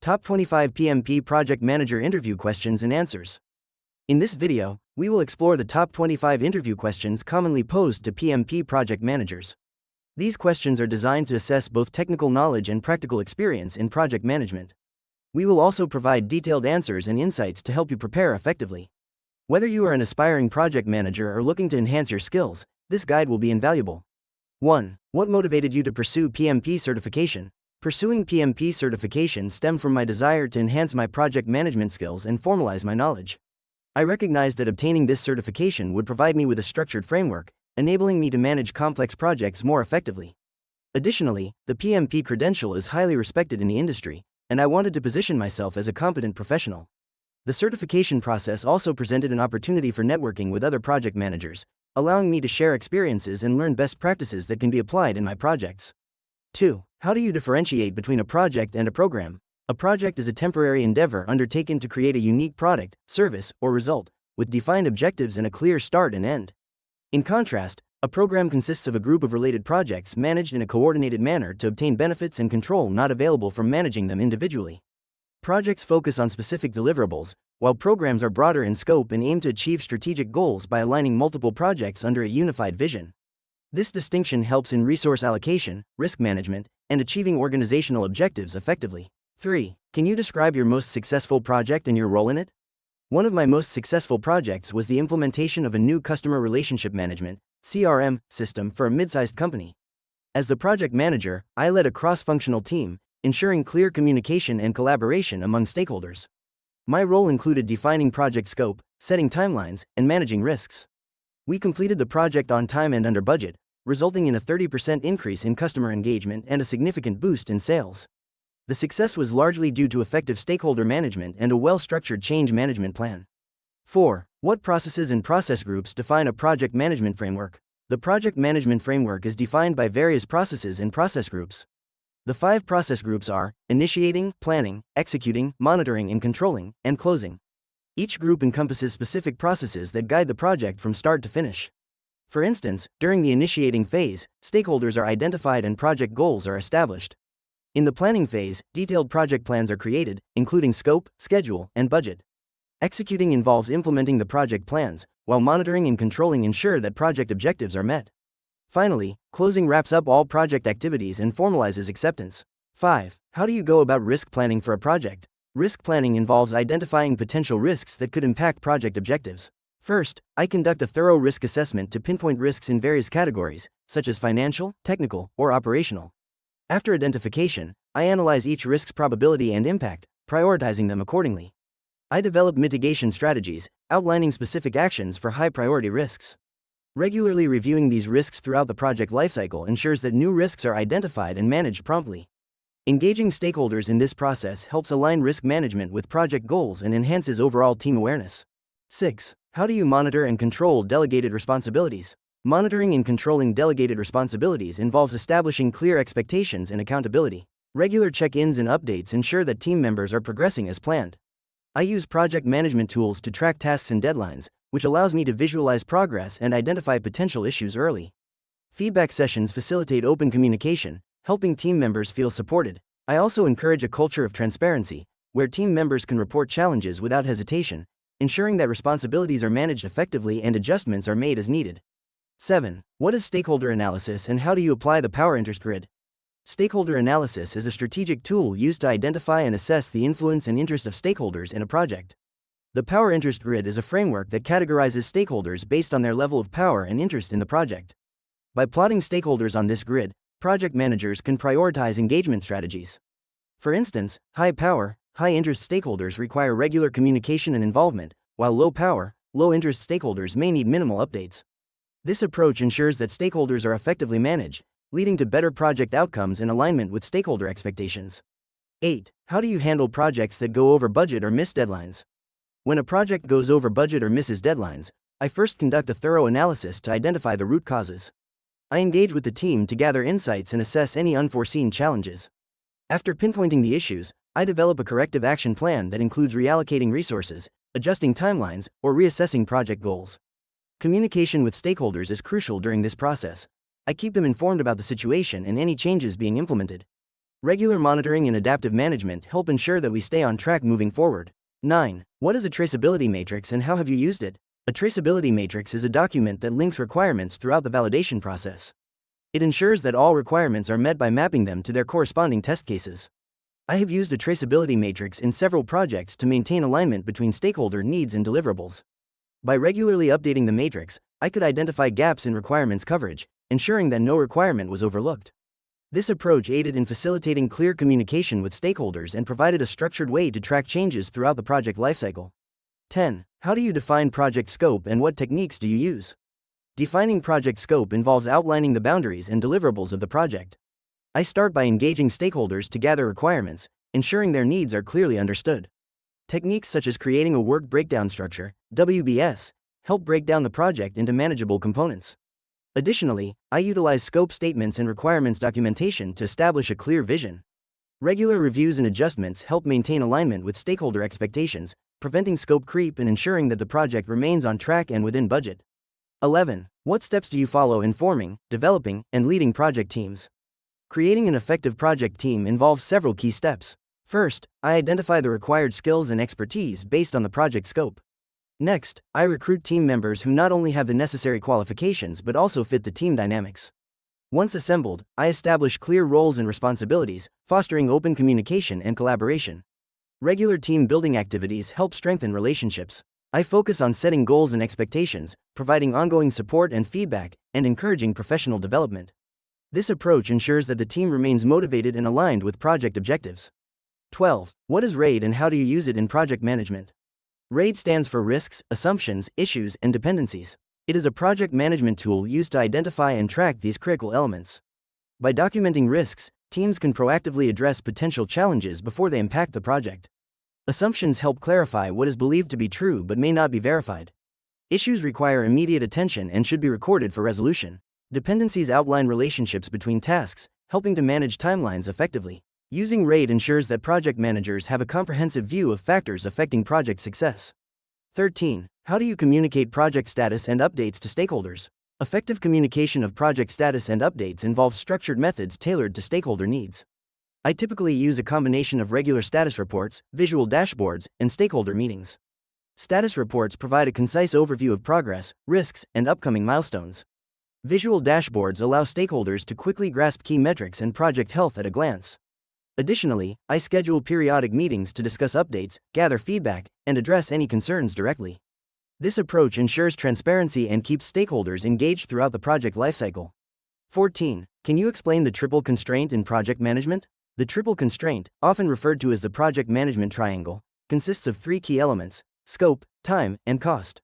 Top 25 PMP Project Manager Interview Questions and Answers. In this video, we will explore the top 25 interview questions commonly posed to PMP project managers. These questions are designed to assess both technical knowledge and practical experience in project management. We will also provide detailed answers and insights to help you prepare effectively. Whether you are an aspiring project manager or looking to enhance your skills, this guide will be invaluable. 1. What motivated you to pursue PMP certification? Pursuing PMP certification stemmed from my desire to enhance my project management skills and formalize my knowledge. I recognized that obtaining this certification would provide me with a structured framework, enabling me to manage complex projects more effectively. Additionally, the PMP credential is highly respected in the industry, and I wanted to position myself as a competent professional. The certification process also presented an opportunity for networking with other project managers, allowing me to share experiences and learn best practices that can be applied in my projects. 2. How do you differentiate between a project and a program? A project is a temporary endeavor undertaken to create a unique product, service, or result, with defined objectives and a clear start and end. In contrast, a program consists of a group of related projects managed in a coordinated manner to obtain benefits and control not available from managing them individually. Projects focus on specific deliverables, while programs are broader in scope and aim to achieve strategic goals by aligning multiple projects under a unified vision. This distinction helps in resource allocation, risk management, and achieving organizational objectives effectively. 3. Can you describe your most successful project and your role in it? One of my most successful projects was the implementation of a new customer relationship management (CRM) system for a mid-sized company. As the project manager, I led a cross-functional team, ensuring clear communication and collaboration among stakeholders. My role included defining project scope, setting timelines, and managing risks. We completed the project on time and under budget, resulting in a 30% increase in customer engagement and a significant boost in sales. The success was largely due to effective stakeholder management and a well-structured change management plan. 4. What processes and process groups define a project management framework? The project management framework is defined by various processes and process groups. The 5 process groups are initiating, planning, executing, monitoring and controlling, and closing. Each group encompasses specific processes that guide the project from start to finish. For instance, during the initiating phase, stakeholders are identified and project goals are established. In the planning phase, detailed project plans are created, including scope, schedule, and budget. Executing involves implementing the project plans, while monitoring and controlling ensure that project objectives are met. Finally, closing wraps up all project activities and formalizes acceptance. 5. How do you go about risk planning for a project? Risk planning involves identifying potential risks that could impact project objectives. First, I conduct a thorough risk assessment to pinpoint risks in various categories, such as financial, technical, or operational. After identification, I analyze each risk's probability and impact, prioritizing them accordingly. I develop mitigation strategies, outlining specific actions for high-priority risks. Regularly reviewing these risks throughout the project lifecycle ensures that new risks are identified and managed promptly. Engaging stakeholders in this process helps align risk management with project goals and enhances overall team awareness. 6. How do you monitor and control delegated responsibilities? Monitoring and controlling delegated responsibilities involves establishing clear expectations and accountability. Regular check-ins and updates ensure that team members are progressing as planned. I use project management tools to track tasks and deadlines, which allows me to visualize progress and identify potential issues early. Feedback sessions facilitate open communication, helping team members feel supported. I also encourage a culture of transparency, where team members can report challenges without hesitation, ensuring that responsibilities are managed effectively and adjustments are made as needed. 7. What is stakeholder analysis and how do you apply the power interest grid? Stakeholder analysis is a strategic tool used to identify and assess the influence and interest of stakeholders in a project. The power interest grid is a framework that categorizes stakeholders based on their level of power and interest in the project. By plotting stakeholders on this grid, project managers can prioritize engagement strategies. For instance, high-power, high-interest stakeholders require regular communication and involvement, while low-power, low-interest stakeholders may need minimal updates. This approach ensures that stakeholders are effectively managed, leading to better project outcomes in alignment with stakeholder expectations. 8. How do you handle projects that go over budget or miss deadlines? When a project goes over budget or misses deadlines, I first conduct a thorough analysis to identify the root causes. I engage with the team to gather insights and assess any unforeseen challenges. After pinpointing the issues, I develop a corrective action plan that includes reallocating resources, adjusting timelines, or reassessing project goals. Communication with stakeholders is crucial during this process. I keep them informed about the situation and any changes being implemented. Regular monitoring and adaptive management help ensure that we stay on track moving forward. 9. What is a traceability matrix and how have you used it? A traceability matrix is a document that links requirements throughout the validation process. It ensures that all requirements are met by mapping them to their corresponding test cases. I have used a traceability matrix in several projects to maintain alignment between stakeholder needs and deliverables. By regularly updating the matrix, I could identify gaps in requirements coverage, ensuring that no requirement was overlooked. This approach aided in facilitating clear communication with stakeholders and provided a structured way to track changes throughout the project lifecycle. 10. How do you define project scope and what techniques do you use? Defining project scope involves outlining the boundaries and deliverables of the project. I start by engaging stakeholders to gather requirements, ensuring their needs are clearly understood. Techniques such as creating a work breakdown structure, WBS, help break down the project into manageable components. Additionally, I utilize scope statements and requirements documentation to establish a clear vision. Regular reviews and adjustments help maintain alignment with stakeholder expectations, preventing scope creep and ensuring that the project remains on track and within budget. 11. What steps do you follow in forming, developing, and leading project teams? Creating an effective project team involves several key steps. First, I identify the required skills and expertise based on the project scope. Next, I recruit team members who not only have the necessary qualifications but also fit the team dynamics. Once assembled, I establish clear roles and responsibilities, fostering open communication and collaboration. Regular team building activities help strengthen relationships. I focus on setting goals and expectations, providing ongoing support and feedback, and encouraging professional development. This approach ensures that the team remains motivated and aligned with project objectives. 12. What is RAID and how do you use it in project management? RAID stands for Risks, Assumptions, Issues, and Dependencies. It is a project management tool used to identify and track these critical elements. By documenting risks, teams can proactively address potential challenges before they impact the project. Assumptions help clarify what is believed to be true but may not be verified. Issues require immediate attention and should be recorded for resolution. Dependencies outline relationships between tasks, helping to manage timelines effectively. Using RAID ensures that project managers have a comprehensive view of factors affecting project success. 13. How do you communicate project status and updates to stakeholders? Effective communication of project status and updates involves structured methods tailored to stakeholder needs. I typically use a combination of regular status reports, visual dashboards, and stakeholder meetings. Status reports provide a concise overview of progress, risks, and upcoming milestones. Visual dashboards allow stakeholders to quickly grasp key metrics and project health at a glance. Additionally, I schedule periodic meetings to discuss updates, gather feedback, and address any concerns directly. This approach ensures transparency and keeps stakeholders engaged throughout the project lifecycle. 14. Can you explain the triple constraint in project management? The triple constraint, often referred to as the project management triangle, consists of three key elements: scope, time, and cost.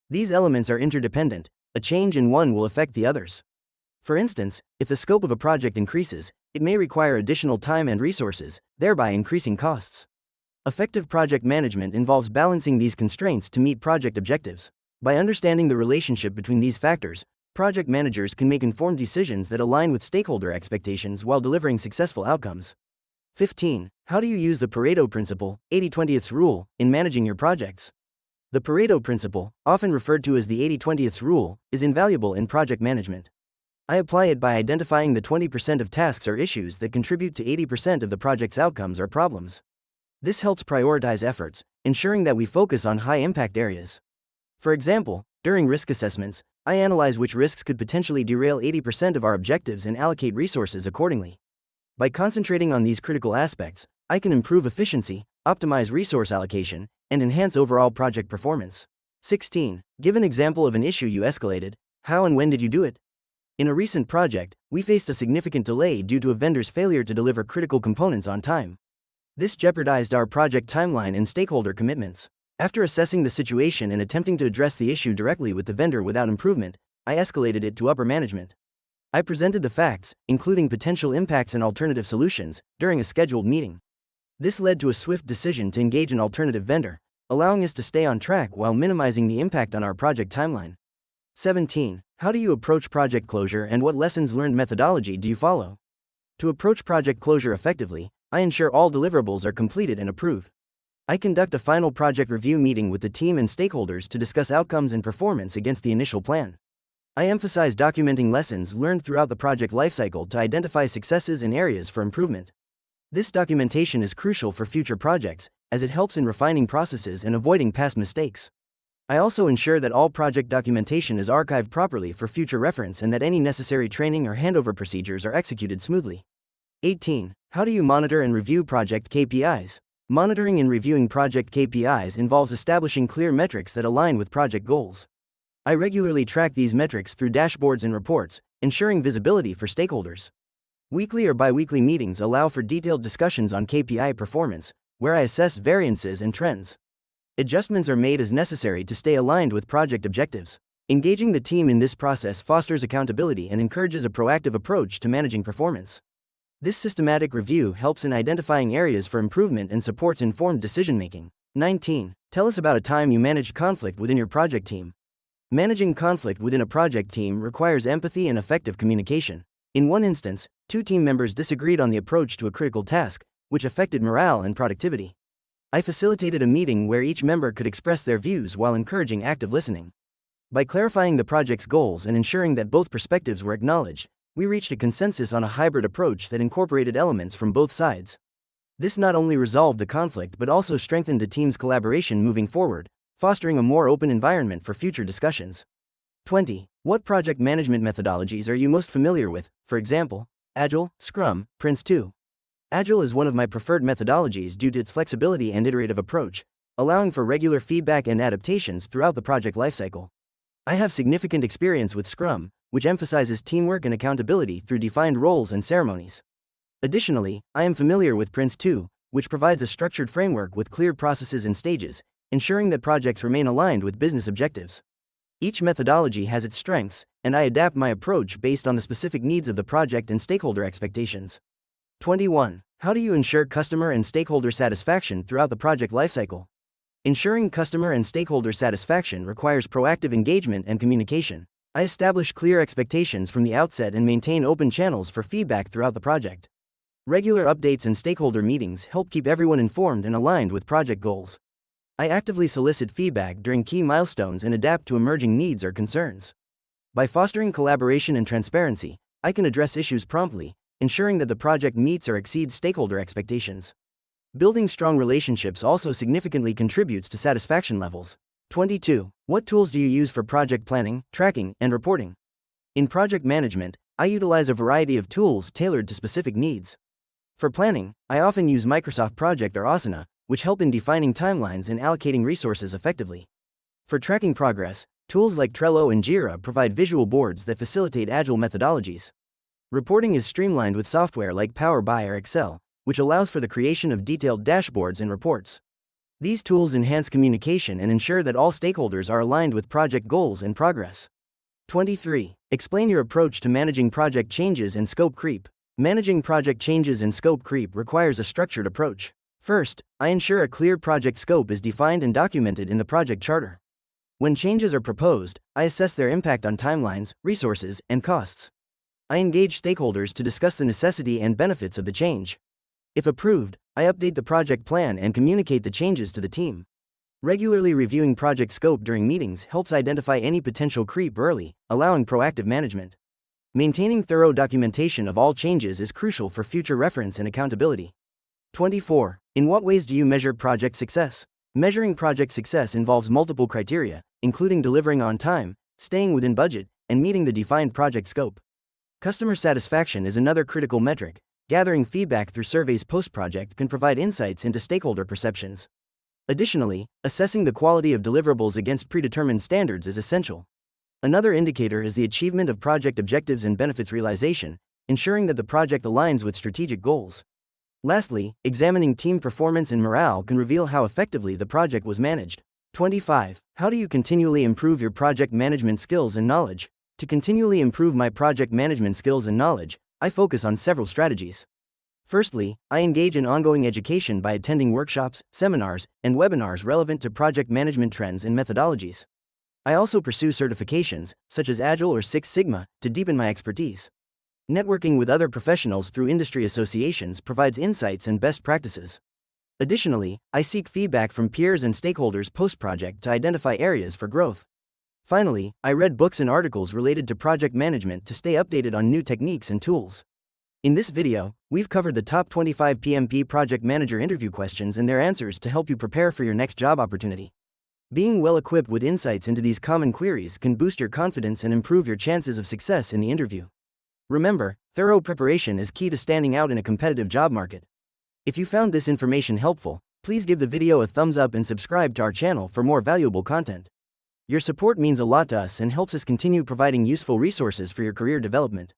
These elements are interdependent. A change in one will affect the others. For instance, if the scope of a project increases, it may require additional time and resources, thereby increasing costs. Effective project management involves balancing these constraints to meet project objectives. By understanding the relationship between these factors, project managers can make informed decisions that align with stakeholder expectations while delivering successful outcomes. 15. How do you use the Pareto principle, 80-20 rule, in managing your projects? The Pareto principle, often referred to as the 80-20 rule, is invaluable in project management. I apply it by identifying the 20% of tasks or issues that contribute to 80% of the project's outcomes or problems. This helps prioritize efforts, ensuring that we focus on high-impact areas. For example, during risk assessments, I analyze which risks could potentially derail 80% of our objectives and allocate resources accordingly. By concentrating on these critical aspects, I can improve efficiency, optimize resource allocation, and enhance overall project performance. 16. Give an example of an issue you escalated. How and when did you do it? In a recent project, we faced a significant delay due to a vendor's failure to deliver critical components on time. This jeopardized our project timeline and stakeholder commitments. After assessing the situation and attempting to address the issue directly with the vendor without improvement, I escalated it to upper management. I presented the facts, including potential impacts and alternative solutions, during a scheduled meeting. This led to a swift decision to engage an alternative vendor, allowing us to stay on track while minimizing the impact on our project timeline. 17. How do you approach project closure and what lessons learned methodology do you follow? To approach project closure effectively, I ensure all deliverables are completed and approved. I conduct a final project review meeting with the team and stakeholders to discuss outcomes and performance against the initial plan. I emphasize documenting lessons learned throughout the project lifecycle to identify successes and areas for improvement. This documentation is crucial for future projects, as it helps in refining processes and avoiding past mistakes. I also ensure that all project documentation is archived properly for future reference and that any necessary training or handover procedures are executed smoothly. 18. How do you monitor and review project KPIs? Monitoring and reviewing project KPIs involves establishing clear metrics that align with project goals. I regularly track these metrics through dashboards and reports, ensuring visibility for stakeholders. Weekly or bi-weekly meetings allow for detailed discussions on KPI performance, where I assess variances and trends. Adjustments are made as necessary to stay aligned with project objectives. Engaging the team in this process fosters accountability and encourages a proactive approach to managing performance. This systematic review helps in identifying areas for improvement and supports informed decision-making. 19. Tell us about a time you managed conflict within your project team. Managing conflict within a project team requires empathy and effective communication. In one instance, two team members disagreed on the approach to a critical task, which affected morale and productivity. I facilitated a meeting where each member could express their views while encouraging active listening. By clarifying the project's goals and ensuring that both perspectives were acknowledged, we reached a consensus on a hybrid approach that incorporated elements from both sides. This not only resolved the conflict but also strengthened the team's collaboration moving forward, fostering a more open environment for future discussions. 20. What project management methodologies are you most familiar with, for example, Agile, Scrum, Prince2? Agile is one of my preferred methodologies due to its flexibility and iterative approach, allowing for regular feedback and adaptations throughout the project lifecycle. I have significant experience with Scrum, which emphasizes teamwork and accountability through defined roles and ceremonies. Additionally, I am familiar with Prince2, which provides a structured framework with clear processes and stages, ensuring that projects remain aligned with business objectives. Each methodology has its strengths, and I adapt my approach based on the specific needs of the project and stakeholder expectations. 21. How do you ensure customer and stakeholder satisfaction throughout the project lifecycle? Ensuring customer and stakeholder satisfaction requires proactive engagement and communication. I establish clear expectations from the outset and maintain open channels for feedback throughout the project. Regular updates and stakeholder meetings help keep everyone informed and aligned with project goals. I actively solicit feedback during key milestones and adapt to emerging needs or concerns. By fostering collaboration and transparency, I can address issues promptly, ensuring that the project meets or exceeds stakeholder expectations. Building strong relationships also significantly contributes to satisfaction levels. 22. What tools do you use for project planning, tracking, and reporting? In project management, I utilize a variety of tools tailored to specific needs. For planning, I often use Microsoft Project or Asana, which help in defining timelines and allocating resources effectively. For tracking progress, tools like Trello and Jira provide visual boards that facilitate agile methodologies. Reporting is streamlined with software like Power BI or Excel, which allows for the creation of detailed dashboards and reports. These tools enhance communication and ensure that all stakeholders are aligned with project goals and progress. 23. Explain your approach to managing project changes and scope creep. Managing project changes and scope creep requires a structured approach. First, I ensure a clear project scope is defined and documented in the project charter. When changes are proposed, I assess their impact on timelines, resources, and costs. I engage stakeholders to discuss the necessity and benefits of the change. If approved, I update the project plan and communicate the changes to the team. Regularly reviewing project scope during meetings helps identify any potential creep early, allowing proactive management. Maintaining thorough documentation of all changes is crucial for future reference and accountability. 24. In what ways do you measure project success? Measuring project success involves multiple criteria, including delivering on time, staying within budget, and meeting the defined project scope. Customer satisfaction is another critical metric. Gathering feedback through surveys post-project can provide insights into stakeholder perceptions. Additionally, assessing the quality of deliverables against predetermined standards is essential. Another indicator is the achievement of project objectives and benefits realization, ensuring that the project aligns with strategic goals. Lastly, examining team performance and morale can reveal how effectively the project was managed. 25. How do you continually improve your project management skills and knowledge? To continually improve my project management skills and knowledge, I focus on several strategies. Firstly, I engage in ongoing education by attending workshops, seminars, and webinars relevant to project management trends and methodologies. I also pursue certifications, such as Agile or Six Sigma, to deepen my expertise. Networking with other professionals through industry associations provides insights and best practices. Additionally, I seek feedback from peers and stakeholders post-project to identify areas for growth. Finally, I read books and articles related to project management to stay updated on new techniques and tools. In this video, we've covered the top 25 PMP Project Manager interview questions and their answers to help you prepare for your next job opportunity. Being well equipped with insights into these common queries can boost your confidence and improve your chances of success in the interview. Remember, thorough preparation is key to standing out in a competitive job market. If you found this information helpful, please give the video a thumbs up and subscribe to our channel for more valuable content. Your support means a lot to us and helps us continue providing useful resources for your career development.